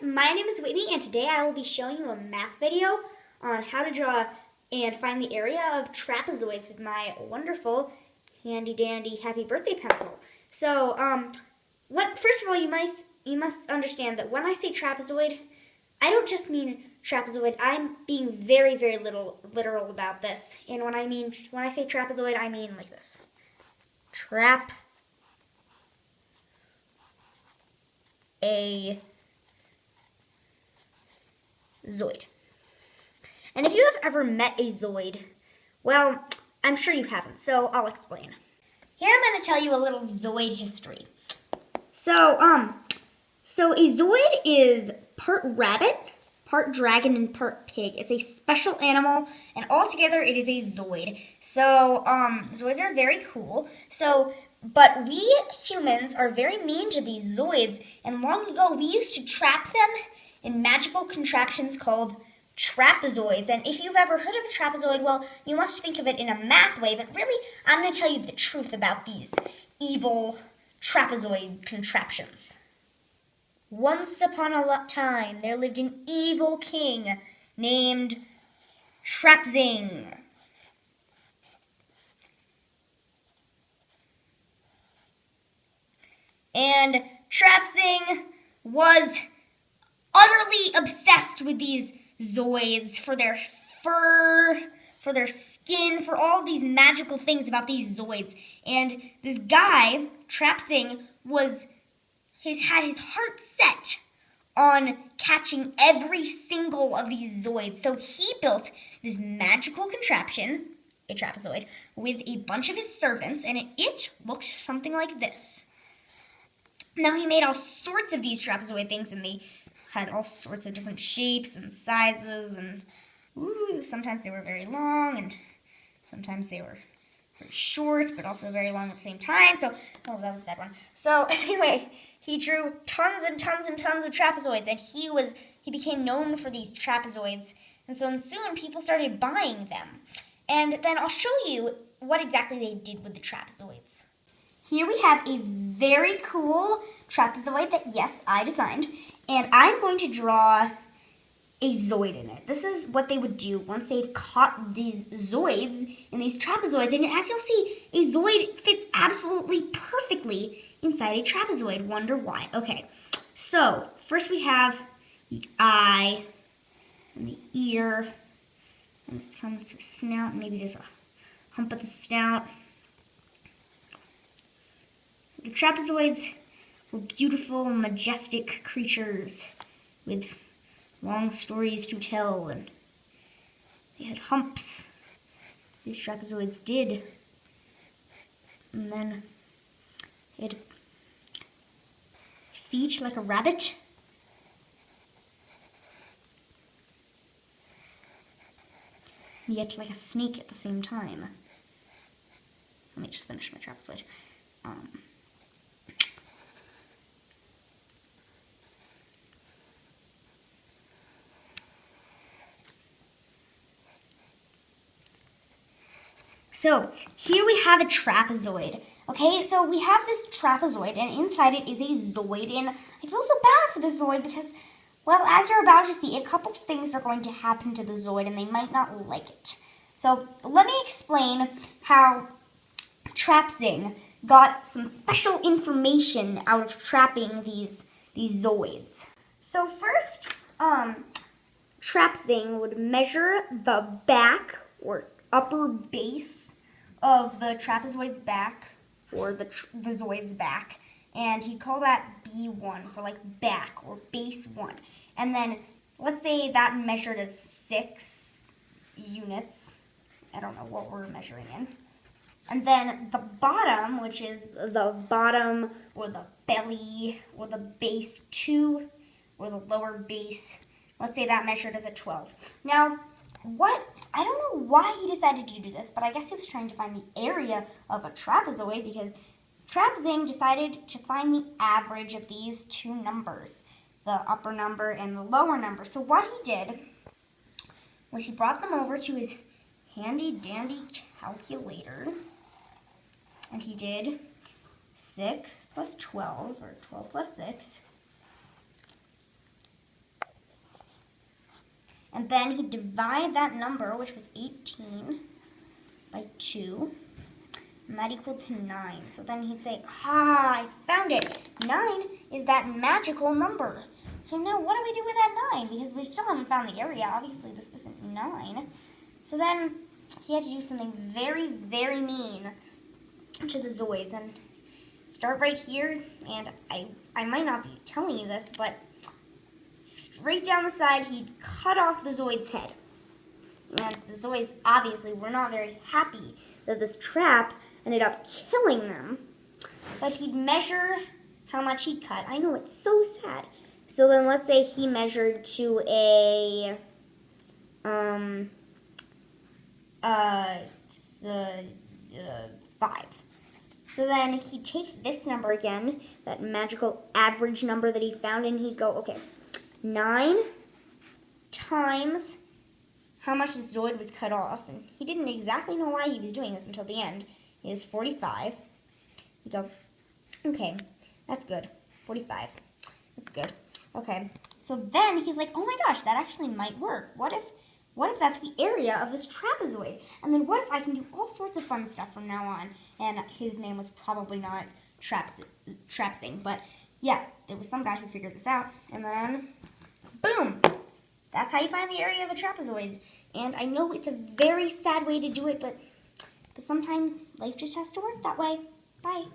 my name is Whitney and today I will be showing you a math video on how to draw and find the area of trapezoids with my wonderful handy dandy happy birthday pencil. So, first of all, you must understand that when I say trapezoid, I don't just mean trapezoid. I'm being very, very literal about this. And when I say trapezoid, I mean like this. Trap-A-Zoid. And if you have ever met a zoid, well, I'm sure you haven't, so I'll explain. Here I'm going to tell you a little zoid history. So a zoid is part rabbit, part dragon, and part pig. It's a special animal, and altogether it is a zoid. So, zoids are very cool. But we humans are very mean to these zoids, and long ago we used to trap them in magical contraptions called Trap-A-Zoids. And if you've ever heard of a trapezoid, well, you must think of it in a math way, but really, I'm going to tell you the truth about these evil trapezoid contraptions. Once upon a time, there lived an evil king named Trap-Zing. And Trap-Zing was utterly obsessed with these zoids for their fur, for their skin, for all these magical things about these zoids. And this guy, Trap-Zing, had his heart set on catching every single of these zoids. So he built this magical contraption, a trapezoid, with a bunch of his servants, and it looked something like this. Now, he made all sorts of these trapezoid things, and they had all sorts of different shapes and sizes, and sometimes they were very long, and sometimes they were very short, but also very long at the same time. So, oh, that was a bad one. So, anyway, he drew tons and tons and tons of trapezoids, and he became known for these trapezoids, and so soon people started buying them. And then I'll show you what exactly they did with the trapezoids. Here we have a very cool trapezoid that, yes, I designed, and I'm going to draw a zoid in it. This is what they would do once they've caught these zoids in these trapezoids. And as you'll see, a zoid fits absolutely perfectly inside a trapezoid. Wonder why? Okay, so first we have the eye and the ear, and this comes to a snout, and maybe there's a hump at the snout. The trapezoids were beautiful, majestic creatures with long stories to tell, and they had humps. These trapezoids did. And then they had feet like a rabbit. Yet like a snake at the same time. Let me just finish my trapezoid. So here we have a trapezoid. Okay, so we have this trapezoid, and inside it is a zoid, and I feel so bad for the zoid because, well, as you're about to see, a couple things are going to happen to the zoid, and they might not like it. So let me explain how Trap-Zing got some special information out of trapping these zoids. So first, Trap-Zing would measure the back or upper base of the trapezoid's back, or the zoid's back, and he'd call that B1 for like back or base 1. And then let's say that measured as 6 units. I don't know what we're measuring in. And then the bottom, which is the bottom or the belly or the base 2 or the lower base, let's say that measured as a 12. Now, I don't know why he decided to do this, but I guess he was trying to find the area of a trapezoid because Trap-Zing decided to find the average of these two numbers, the upper number and the lower number. So what he did was he brought them over to his handy dandy calculator, and he did 6 plus 12, or 12 plus 6, And then he'd divide that number, which was 18, by 2. And that equaled to 9. So then he'd say, I found it. 9 is that magical number. So now what do we do with that 9? Because we still haven't found the area. Obviously, this isn't 9. So then he had to do something very, very mean to the Zoids. And start right here. And I might not be telling you this, but straight down the side, he'd cut off the Zoid's head. And the Zoids obviously were not very happy that this trap ended up killing them. But he'd measure how much he'd cut. I know, it's so sad. So then let's say he measured to a 5. So then he'd take this number again, that magical average number that he found, and he'd go, okay, 9 times how much the Zoid was cut off. And he didn't exactly know why he was doing this until the end. Is 45. You go, okay, that's good. 45. That's good. Okay. So then he's like, oh my gosh, that actually might work. What if that's the area of this Trap-A-Zoid? And then what if I can do all sorts of fun stuff from now on? And his name was probably not Trapsing, but yeah, there was some guy who figured this out. And then, boom! That's how you find the area of a Trap-A-Zoid. And I know it's a very sad way to do it, but sometimes life just has to work that way. Bye.